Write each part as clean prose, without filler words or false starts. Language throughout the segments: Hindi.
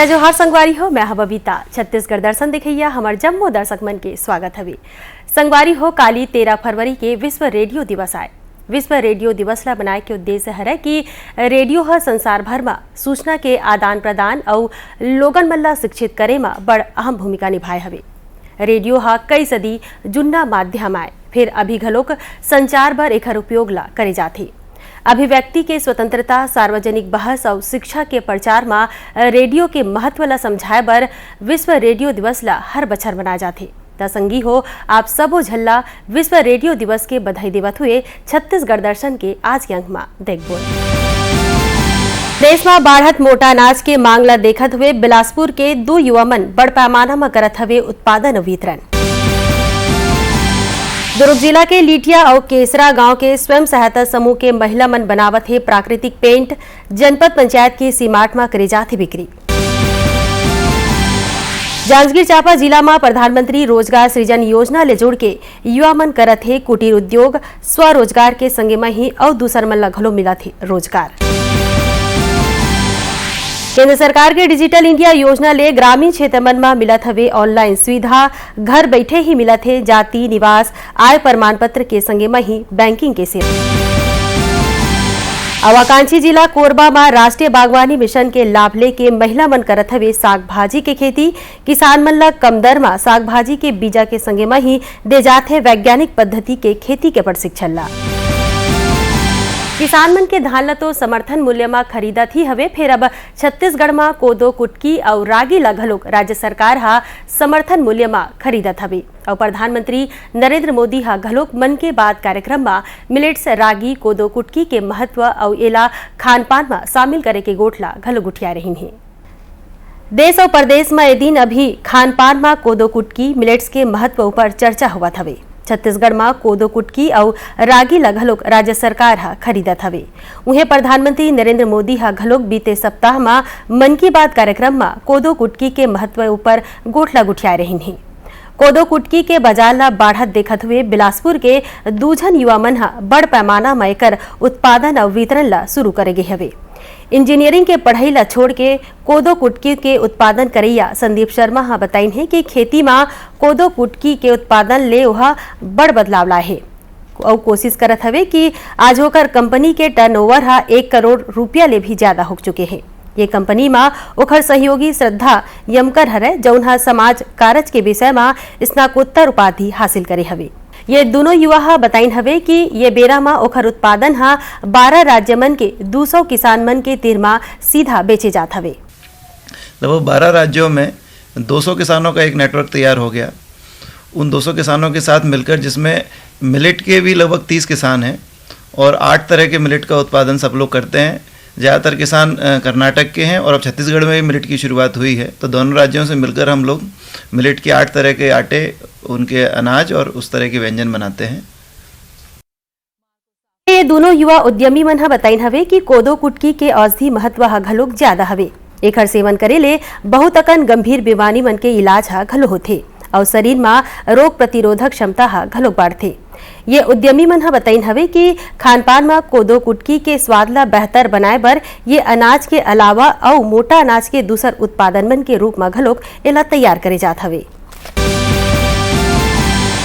मेरा जोहार संगवारी हो, मैं बबीता। छत्तीसगढ़ दर्शन दिखैया हमार जम्मो दर्शक मन के स्वागत हवे। संगवारी हो, काली 13 फरवरी के विश्व रेडियो दिवस आए। विश्व रेडियो दिवस ला बनाए के उद्देश्य है कि रेडियो हर संसार भर में सूचना के आदान प्रदान और लोगन मन ला शिक्षित करे में बड़ अहम भूमिका निभाए हवे। रेडियो हा कई सदी जुन्ना माध्यम आए, फिर अभी घलोक संचार बर एकर उपयोग ला करे जाथे। अभिव्यक्ति के स्वतंत्रता, सार्वजनिक बहस और शिक्षा के प्रचार में रेडियो के महत्व ला समझाए बर विश्व रेडियो दिवस ला हर बछर मनाए जाथे। संगी हो, आप सबो झल्ला विश्व रेडियो दिवस के बधाई देवत हुए छत्तीसगढ़ दर्शन के आज के अंक में देखबो। देश में बाढ़त मोटा अनाज के मांग ला देखत हुए बिलासपुर के 2 युवा मन बड़ पैमाना में करत हवे उत्पादन और वितरण। दुर्ग जिला के लिटिया और केसरा गांव के स्वयं सहायता समूह के महिला मन बनावत है प्राकृतिक पेंट। जनपद पंचायत के सीमाट में करे जाथे बिक्री। जांजगीर चांपा जिला में प्रधानमंत्री रोजगार सृजन योजना ले जोड़ के युवा मन करत है कुटीर उद्योग। स्वरोजगार के संगे में ही और दूसर मन ला घलो मिलत है रोजगार। केंद्र सरकार के डिजिटल इंडिया योजना ले ग्रामीण क्षेत्र मन में मिलत हवे ऑनलाइन सुविधा। घर बैठे ही मिलत है जाति, निवास, आय प्रमाण पत्र के संगे में ही बैंकिंग के सेवा। आवाकांक्षी जिला कोरबा में राष्ट्रीय बागवानी मिशन के लाभ लेके महिला मन करत हवे साग भाजी के खेती। किसान मन ला कम दर में साग भाजी के बीजा के संगे में ही दे जाथे वैज्ञानिक पद्धति के खेती के प्रशिक्षण ला। किसान मन के धान ला तो समर्थन मूल्य में खरीदत ही हवे, फिर अब छत्तीसगढ़ में कोदो, कुटकी और रागी ला घलोक राज्य सरकार हा समर्थन मूल्य में खरीदत हवे। और प्रधानमंत्री नरेंद्र मोदी हा घलोक मन के बात कार्यक्रम में मिलेट्स, रागी, कोदो, कुटकी के महत्व और एला खान पान में शामिल करे के गोठ ला घलोक उठिया रही है। देश और प्रदेश में ए दिन अभी खान पान में कोदो, कुटकी, मिलेट्स के महत्व पर चर्चा हुआ हवे। छत्तीसगढ़ में कोदो, कुटकी और रागी ला घलोक राज्य सरकार हा खरीदत हवे। उन्हें प्रधानमंत्री नरेंद्र मोदी हा घलोक बीते सप्ताह में मन की बात कार्यक्रम में कोदो, कुटकी के महत्व पर गोठला गुठिया रही है। कोदो, कुटकी के बाजार ला बाढ़त देखत हुए बिलासपुर के 2 झन युवा मन हा बड़ पैमाना में एकर उत्पादन और वितरण ला शुरू करे गे हवे। इंजीनियरिंग के पढ़ाई ला छोड़ के कोदो, कुटकी के उत्पादन करैया संदीप शर्मा हा बताइन है कि खेती में कोदो, कुटकी के उत्पादन ले वह बड़ बदलाव लाए है और कोशिश करत हवे कि आज होकर कंपनी के टर्नओवर हा 1 करोड़ रुपया ले भी ज्यादा हो चुके हैं। ये कंपनी में ओखर सहयोगी श्रद्धा यमकर हरे जौन हा समाज कारज के विषय में स्नाकोत्तर उपाधि हासिल करे हवे। ये दोनों युवा हा बताइन हवे कि ये बेरा में ओखर उत्पादन हा 12 राज्य मन के 200 किसान मन के तीर में सीधा बेचे जात हवे। लगभग 12 राज्यों में 200 किसानों का एक नेटवर्क तैयार हो गया। उन 200 किसानों के साथ मिलकर, जिसमें मिलेट के भी लगभग 30 किसान हैं और 8 तरह के मिलेट का उत्पादन सब लोग करते हैं। ज़्यादातर किसान कर्नाटक के हैं और अब छत्तीसगढ़ में भी मिलेट की शुरुआत हुई है। तो दोनों राज्यों से मिलकर हम लोग मिलेट के 8 तरह के आटे, उनके अनाज और उस तरह के व्यंजन बनाते हैं। ये दोनों युवा उद्यमी मन हा बताइन हवे कि कोदो, कुटकी के औषधि महत्व हा घलोक ज्यादा हवे। एकर सेवन करे ले बहुत अकन गंभीर बीमारी मन के इलाज हा घलो होथे और शरीर में रोग प्रतिरोधक क्षमता हा घलोक बढ़थे। ये उद्यमी मन हा बताइन हवे कि खान पान में कोदो, कुटकी के स्वाद ला बेहतर बनाए बर ये अनाज के अलावा और मोटा अनाज के दूसर उत्पादन मन के रूप में घलोक एला तैयार करे जात हवे।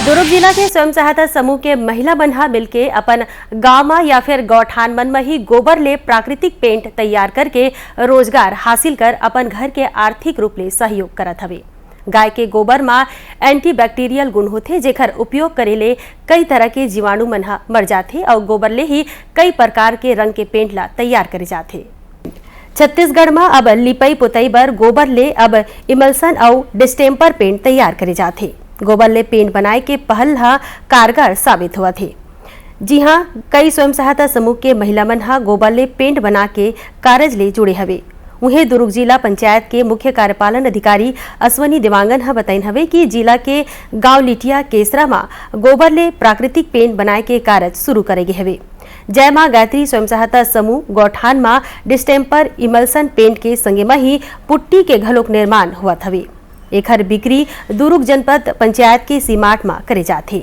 दुर्ग जिला के स्वयं सहायता समूह के महिला मन हा मिलके अपन गांव में या फिर गौठान मन में ही गोबर ले प्राकृतिक पेंट तैयार करके रोजगार हासिल कर अपन घर के आर्थिक रूप ले सहयोग करत हवे। गाय के गोबर में एंटीबैक्टीरियल गुण होथे, जेकर उपयोग करे ले कई तरह के जीवाणु मन हा मर जाथे और गोबर ले ही कई प्रकार के रंग के पेंट ला तैयार करे जाथे। छत्तीसगढ़ में अब लिपई पुतई बर गोबर ले अब इमल्सन और डिस्टेम्पर पेंट तैयार करे जाथे। गोबर ले पेंट बनाए के पहल हा कारगर साबित हुआ थे। जी हाँ, कई स्वयं सहायता समूह के महिला मन हा गोबर ले पेंट बना के कारज ले जुड़े हवे। उन्हें दुर्ग जिला पंचायत के मुख्य कार्यपालन अधिकारी अश्वनी देवांगन हा बताइन हवे कि जिला के गांव लिटिया, केसरा में गोबर ले प्राकृतिक पेंट बनाए के कारज शुरू करेगे हवे। जय मां गायत्री स्वयं सहायता समूह गौठान में डिस्टेम्पर इमल्सन पेंट के संगे में ही पुट्टी के घलोक निर्माण हुआ हवे। एकर बिक्री दुर्ग जनपद पंचायत के सीमाट में करे जाथे।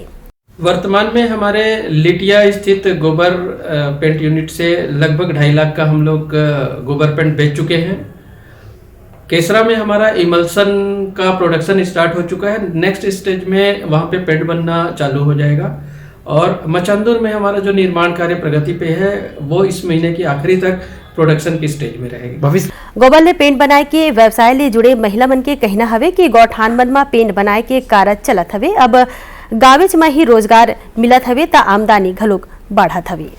वर्तमान में हमारे लिटिया स्थित गोबर पेंट यूनिट से लगभग 2.5 लाख का हम लोग गोबर पेंट बेच चुके हैं केसरा में हमारा इमल्सन का प्रोडक्शन स्टार्ट हो चुका है। नेक्स्ट स्टेज में वहाँ पे पेंट बनना चालू हो जाएगा। और मचंदुर में हमारा जो निर्माण कार्य प्रगति पे है वो इस महीने की आखिरी तक प्रोडक्शन की स्टेज में रहेगी। भविष्य गोबर ले पेंट बनाए के व्यवसाय ले जुड़े महिला मन के कहना हवे कि गौठान मन में पेंट बनाए के कारज चलत हवे। अब गाँवेच में ही रोजगार मिलत हवे ता आमदनी घलोक बढ़त हवे।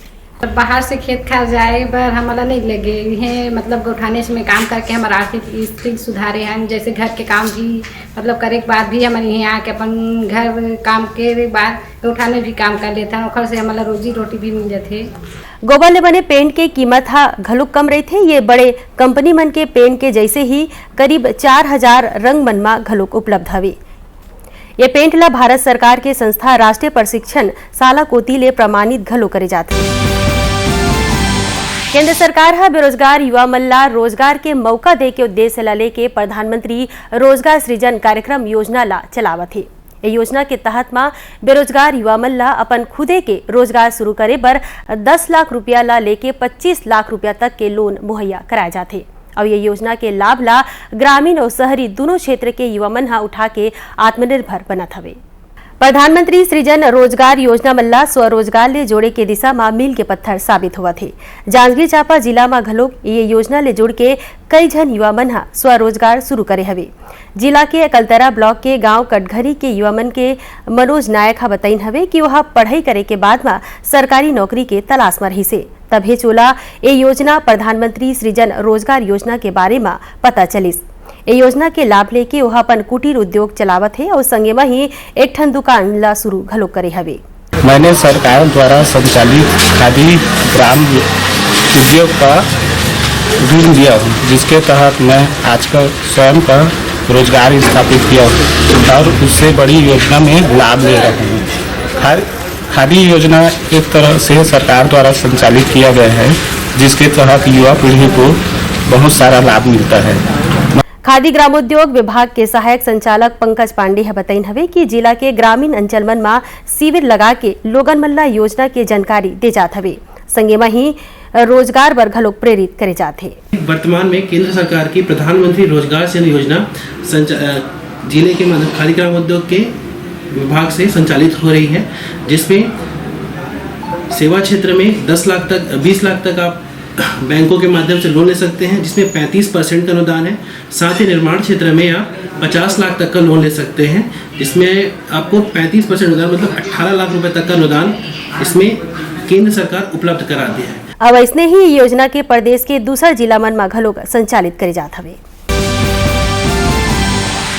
बाहर से खेत खार जाए बर हमारा नहीं लगे हैं, मतलब गौठाने में काम करके हमारा आर्थिक स्थिति सुधारे हैं। जैसे घर के काम भी मतलब करे के बाद भी हमारे यहाँ आके अपन घर काम के बाद गौठाने भी काम कर लेते हैं, ओखर से हमारा रोजी रोटी भी मिल जाते। गोबर ले बने पेंट के कीमत हा घलुक कम रही थे। ये बड़े कंपनी मन के पेंट के जैसे ही करीब 4000 रंग मन में घलुक उपलब्ध हवे। ये पेंट ला भारत सरकार के संस्था राष्ट्रीय प्रशिक्षण शाला कोती ले प्रमाणित घलो करे जाते। केंद्र सरकार हा बेरोजगार युवा मन ला रोजगार के मौका दे के उद्देश्य ला लेके प्रधानमंत्री रोजगार सृजन कार्यक्रम योजना ला चलावत है। ये योजना के तहत में बेरोजगार युवा मन ला अपन खुदे के रोजगार शुरू करे बर 10 लाख रुपया ला लेके 25 लाख रुपया तक के लोन मुहैया कराए जाते। और ये योजना के लाभ ला ग्रामीण और शहरी दोनों क्षेत्र के युवा मन हा उठा के आत्मनिर्भर बनत हवे। प्रधानमंत्री सृजन रोजगार योजना मल्ला स्वरोजगार ले जोड़े के दिशा में मील के पत्थर साबित हुआ थे। जांजगीर चांपा जिला में घलोक ये योजना ले जुड़ के कई जन युवा मन हा स्वरोजगार शुरू करे हवे। जिला के अकलतरा ब्लॉक के गांव कटघरी के युवा मन के मनोज नायक हा बताइन हवे कि वह पढ़ाई करे के बाद में सरकारी नौकरी के तलाश में रही से तभे चोला ये योजना प्रधानमंत्री सृजन रोजगार योजना के बारे में पता चलिस। ये योजना के लाभ लेके वह अपन कुटीर उद्योग चलावत है और संगे में ही एक ठन दुकान ला शुरू घलो करे हवे। मैंने सरकार द्वारा संचालित खादी ग्राम उद्योग का ऋण लिया हूँ, जिसके तहत मैं आजकल स्वयं का रोजगार स्थापित किया हूँ और उससे बड़ी योजना में लाभ ले रहे हैं। खादी योजना एक तरह से सरकार द्वारा संचालित किया गया है, जिसके तहत युवा पीढ़ी को बहुत सारा लाभ मिलता है। खादी ग्रामोद्योग विभाग के सहायक संचालक पंकज पांडे बताइन हवे कि जिला के ग्रामीण अंचल मन में शिविर लगा के लोगन मन ला योजना के जानकारी दे जात हवे। संगे में ही रोजगार बर घलोक प्रेरित करे जाते। वर्तमान में केंद्र सरकार की प्रधानमंत्री रोजगार सृजन योजना जिले के खादी ग्रामोद्योग के विभाग से संचालित हो रही है, जिसमें सेवा क्षेत्र में 10 लाख तक 20 लाख तक आप बैंकों के माध्यम से लोन ले सकते हैं, जिसमें 35% का अनुदान है। साथ ही निर्माण क्षेत्र में आप 50 लाख तक का लोन ले सकते हैं, जिसमें आपको 35% अनुदान मतलब 18 लाख रुपए तक का अनुदान इसमें केंद्र सरकार उपलब्ध कराती है। अब ऐसने ही योजना के प्रदेश के दूसरा जिला मन में घलोक संचालित करे जात हवे।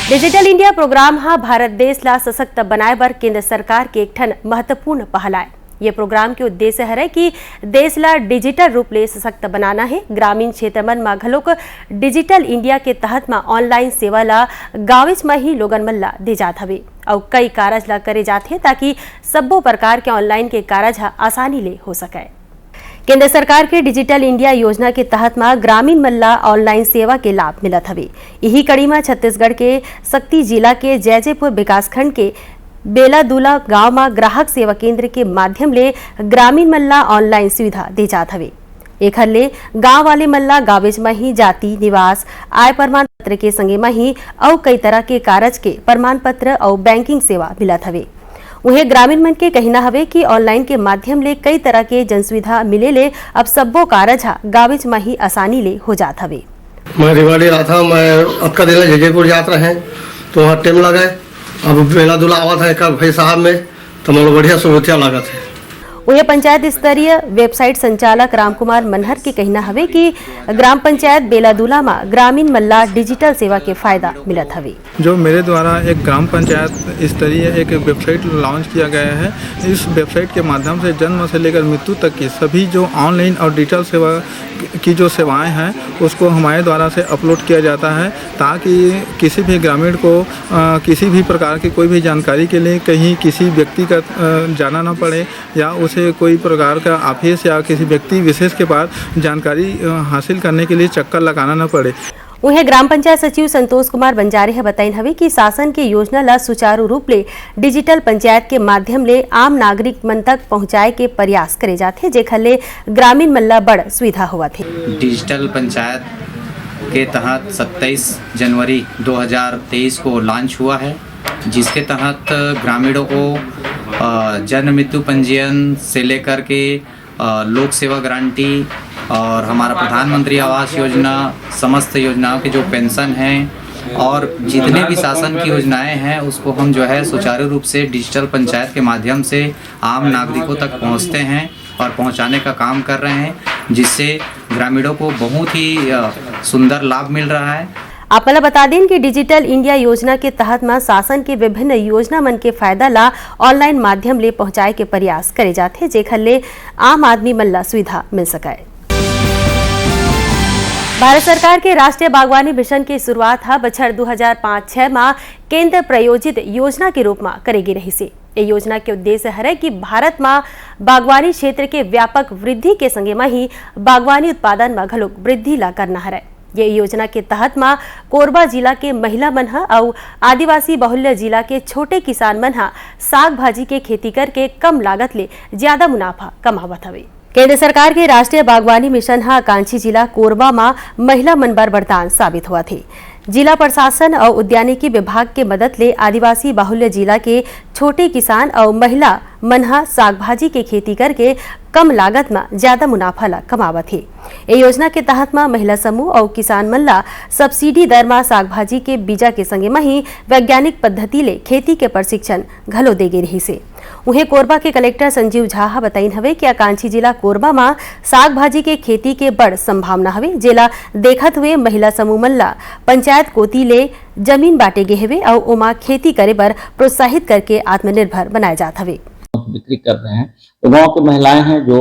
डिजिटल इंडिया प्रोग्राम हा भारत देश ला सशक्त बनाए बर केंद्र सरकार के एक ठन महत्वपूर्ण पहल आए। ये प्रोग्राम के उद्देश्य है कि देश ला डिजिटल रूप ले सशक्त बनाना है। ग्रामीण क्षेत्र मन में घलोक डिजिटल इंडिया के तहत में ऑनलाइन सेवा ला गाँवेच में ही लोगन मन ला दे जात हवे और कई कारज ला करे जाते ताकि सब्बो प्रकार के ऑनलाइन के कारज हा आसानी ले हो सके। केंद्र सरकार के डिजिटल इंडिया योजना के तहत में ग्रामीण मन ला ऑनलाइन सेवा के लाभ मिलत हवे। यही कड़ी में छत्तीसगढ़ के शक्ति जिला के जयजयपुर विकासखंड के बेलादुला गांव में ग्राहक सेवा केंद्र के माध्यम ले ग्रामीण मन ला ऑनलाइन सुविधा दे जात हवे। एखर ले गांव वाले मन ला गाँवेच में ही जाति निवास आय प्रमाण पत्र के संगे में ही और कई तरह के कारज के प्रमाण पत्र और बैंकिंग सेवा मिलत हवे। उन्हें ग्रामीण मन के कहना हवे कि ऑनलाइन के माध्यम ले कई तरह के जन सुविधा मिले ले अब सब्बो कारज हा गाँवेच में ही आसानी ले हो जात हवे। मैं रिवाड़ी रहा था, मैं अब का दिन जयजयपुर जात रहे तो वहाँ टाइम लगा। अब बेलादुला आवा था एक भाई साहब में तो मुझे बढ़िया सुविधा लगा था। उन्हें पंचायत स्तरीय वेबसाइट संचालक रामकुमार मनहर के कहना हवे कि ग्राम पंचायत बेलादुला में ग्रामीण मल्ला डिजिटल सेवा के फायदा मिलत हवे। जो मेरे द्वारा एक ग्राम पंचायत स्तरीय एक वेबसाइट लॉन्च किया गया है। इस वेबसाइट के माध्यम से जन्म से लेकर मृत्यु तक की सभी जो ऑनलाइन और डिजिटल सेवा की जो सेवाएं हैं उसको हमारे द्वारा से अपलोड किया जाता है, ताकि किसी भी ग्रामीण को किसी भी प्रकार की कोई भी जानकारी के लिए कहीं किसी व्यक्ति का जाना ना पड़े या उसे कोई प्रकार का ऑफिस या किसी व्यक्ति विशेष के पास जानकारी हासिल करने के लिए चक्कर लगाना ना पड़े। उन्हें ग्राम पंचायत सचिव संतोष कुमार बंजारे बताइन हवे कि शासन के योजना ला सुचारू रूप ले डिजिटल पंचायत के माध्यम ले आम नागरिक मन तक पहुंचाए के प्रयास करे जाथे, जेखर ले ग्रामीण मन ला बड़ सुविधा होवत है। डिजिटल पंचायत के तहत 27 जनवरी 2023 को लॉन्च हुआ है, जिसके तहत ग्रामीणों को जन्म मृत्यु पंजीयन से लेकर के लोक सेवा गारंटी और हमारा प्रधानमंत्री आवास योजना, समस्त योजनाओं की जो पेंशन हैं और जितने भी शासन की योजनाएं हैं उसको हम जो है सुचारू रूप से डिजिटल पंचायत के माध्यम से आम नागरिकों तक पहुंचते हैं और पहुंचाने का काम कर रहे हैं, जिससे ग्रामीणों को बहुत ही सुंदर लाभ मिल रहा है। आपला बता दें कि डिजिटल इंडिया योजना के तहत में शासन के विभिन्न योजना मन के फायदा ला ऑनलाइन माध्यम ले पहुंचाए के प्रयास करे जाते, जेखर ले आम आदमी मन ला सुविधा मिल सके। भारत सरकार के राष्ट्रीय बागवानी मिशन की शुरुआत बछर 2005-06 में केंद्र प्रायोजित योजना के रूप में करेगी रही से। ये योजना के उद्देश्य है कि भारत में बागवानी क्षेत्र के व्यापक वृद्धि के संगे में ही बागवानी उत्पादन में घलो वृद्धि ला करना है। ये योजना के तहत में कोरबा जिला के महिला मन और आदिवासी बहुल्य जिला के छोटे किसान मन साग भाजी के खेती करके कम लागत ले ज्यादा मुनाफा कमावत हवे। केंद्र सरकार के राष्ट्रीय बागवानी मिशन आकांक्षी जिला कोरबा में महिला मन बर वरदान साबित हुआ थे। जिला प्रशासन और उद्यानिकी विभाग के मदद ले आदिवासी बाहुल्य जिला के छोटे किसान और महिला मनहा साग भाजी के खेती करके कम लागत में ज्यादा मुनाफा ला कमावत है। ये योजना के तहत में महिला समूह और किसान मन ला सब्सिडी दर में साग भाजी के बीजा के संगे में ही वैज्ञानिक पद्धति ले खेती के प्रशिक्षण घलो देगे रही से। उन्हें कोरबा के कलेक्टर संजीव झा बताइन हवे कि आकांक्षी जिला कोरबा में साग भाजी के खेती के बड़ संभावना हवे, जेला देखत हुए महिला समूह मन ला पंचायत कोती ले जमीन बांटे गे हवे और उमा खेती करे बर प्रोत्साहित करके आत्मनिर्भर बनाए जात हवे। बिक्री कर रहे हैं तो गांव की महिलाएं हैं जो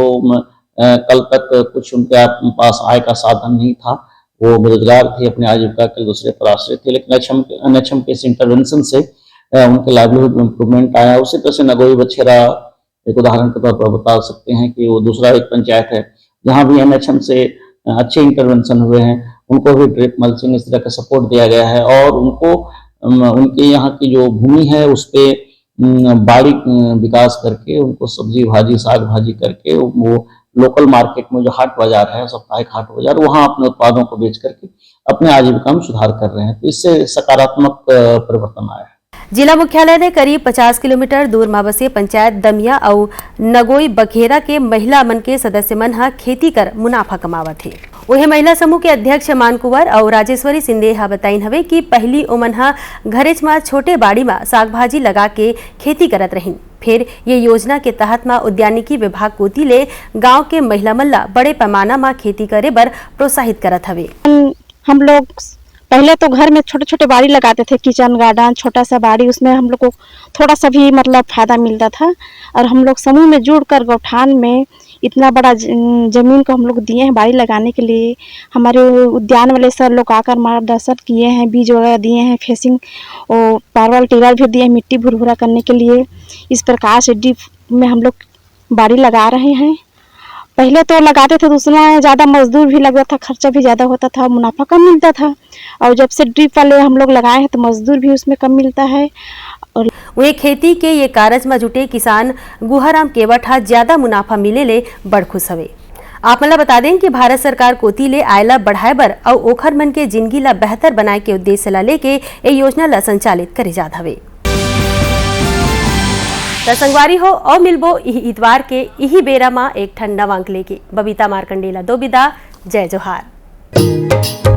कल तक कुछ उनके पास आय का साधन नहीं था, वो बेरोजगार थे, अपने आजीविका के दूसरे पर आश्रित थे, लेकिन NHM के इस इंटरवेंशन से उनके लाइवलीहुड इम्प्रूवमेंट आया। उसी तरह से नगोई बछेरा एक उदाहरण के तौर पर बता सकते हैं कि वो दूसरा एक पंचायत है जहाँ भी NHM से अच्छे इंटरवेंशन हुए हैं, उनको भी ड्रिप मल्चिंग इस तरह का सपोर्ट दिया गया है और उनको उनके यहाँ की जो भूमि है उस पर बाड़ी विकास करके उनको सब्जी भाजी साग भाजी करके वो लोकल मार्केट में जो हाट बाजार है, साप्ताहिक हाट बाजार, वहाँ अपने उत्पादों को बेच करके अपने आजीविका में सुधार कर रहे हैं। तो इससे सकारात्मक परिवर्तन आया है। जिला मुख्यालय ने करीब 50 किलोमीटर दूर में बसे पंचायत दमिया और नगोई बघेरा के महिला मन के सदस्य मन खेती कर मुनाफा कमावत है। वही महिला समूह के अध्यक्ष मान कुंवर और राजेश्वरी सिंधे बताइन हवे कि पहली ओमन घरेच में छोटे बाड़ी में साग भाजी लगा के खेती करत रहीन। फिर ये योजना के तहत में उद्यानिकी विभाग कोती ले गांव के महिला मन ला बड़े पैमाना में खेती करे बर प्रोत्साहित करत हवे। हम लोग पहले तो घर में छोटे छोटे बाड़ी लगाते थे, किचन गार्डन छोटा सा बाड़ी, उसमें हम लोग को थोड़ा सा भी मतलब फायदा मिलता था। और हम लोग समूह में जुड़कर गौठान में इतना बड़ा जमीन को हम लोग दिए हैं बाड़ी लगाने के लिए। हमारे उद्यान वाले सर लोग आकर मार्गदर्शन किए हैं, बीज वगैरह दिए हैं, फेसिंग और पारवल टिलर भी दिए हैं मिट्टी भुरभुरा करने के लिए। इस प्रकार से ड्रिप में हम लोग बाड़ी लगा रहे हैं। पहले तो लगाते थे तो उसमें ज़्यादा मजदूर भी लगता था, खर्चा भी ज़्यादा होता था, मुनाफा कम मिलता था। और जब से ड्रिप वाले हम लोग लगाए हैं तो मजदूर भी उसमें कम मिलता है। और वे खेती के ये कारज में जुटे किसान गुहाराम केवट ज्यादा मुनाफा मिले ले बड़ खुश हवे। आप मला बता दें कि भारत सरकार कोती ले आयला बढ़ाए बर और ओखर मन के जिंदगी ला बेहतर बनाए के उद्देश्य ला लेके ये योजना ला संचालित करे जात हवे। संगवारी हो और मिलबो इतवार के यही बेरा में एक ठंडा वांक लेके। बबीता मार्कंडेला दो बिदा। जय जोहार।